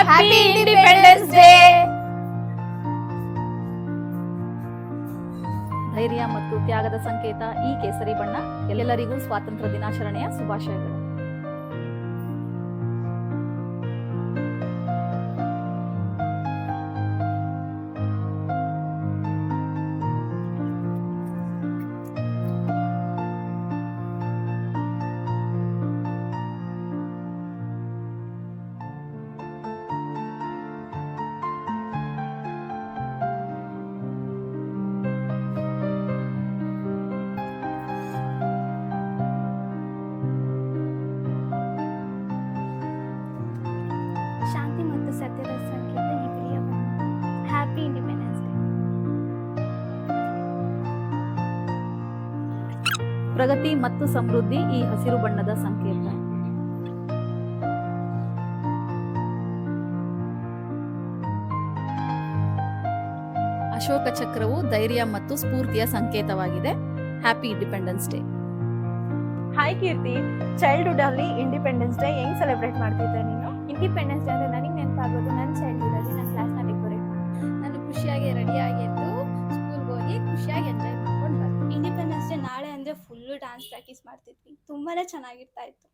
Happy independence day. ಧೈರ್ಯ ಮತ್ತು ತ್ಯಾಗದ ಸಂಕೇತ ಈ ಕೇಸರಿ ಬಣ್ಣ. ಎಲ್ಲರಿಗೂ ಸ್ವಾತಂತ್ರ್ಯ ದಿನಾಚರಣೆಯ ಶುಭಾಶಯಗಳು. ಶಾಂತಿ ಮತ್ತು ಸತ್ಯದ ಸಂಕೇತ ಈ ಬಿಳಿಯ ಬಣ್ಣ. Happy independence day. ಪ್ರಗತಿ ಮತ್ತು ಸಮೃದ್ಧಿ ಈ ಹಸಿರು ಬಣ್ಣದ ಸಂಕೇತ. ಅಶೋಕ ಚಕ್ರವು ಧೈರ್ಯ ಮತ್ತು ಸ್ಫೂರ್ತಿಯ ಸಂಕೇತವಾಗಿದೆ. Happy independence day. ಹಾಯ್ ಕೀರ್ತಿ, ಚೈಲ್ಡ್ಹುಡ್ ಅಲ್ಲಿ ಇಂಡಿಪೆಂಡೆನ್ಸ್ ಡೇ ಹೆಂಗ್ ಸೆಲೆಬ್ರೇಟ್ ಮಾಡ್ತಿದ್ದೆ ನೀನು? ಇಂಡಿಪೆಂಡೆನ್ಸ್ ಡೇ ಅಂದ್ರೆ ನನಗೆ ನೆನಪಾಗೋದು ನನ್ನ ಚೈಲ್ಡ್ಹುಡ್ ಅಲ್ಲಿ ನನ್ನ ಕ್ಲಾಸ್ನ ಡೆಕೋರೇಟ್ ಮಾಡಿ ನಾನು ಖುಷಿಯಾಗಿ ರೆಡಿಯಾಗಿ ಎದ್ದು ಸ್ಕೂಲ್ಗೆ ಹೋಗಿ ಖುಷಿಯಾಗಿ ಎಂಜಾಯ್ ಮಾಡ್ಕೊಂಡು ಬರ್ತೀನಿ. ಇಂಡಿಪೆಂಡೆನ್ಸ್ ಡೇ ನಾಳೆ ಅಂದರೆ ಫುಲ್ಲು ಡ್ಯಾನ್ಸ್ ಪ್ರಾಕ್ಟೀಸ್ ಮಾಡ್ತಿದ್ವಿ, ತುಂಬಾ ಚೆನ್ನಾಗಿರ್ತಾ ಇತ್ತು.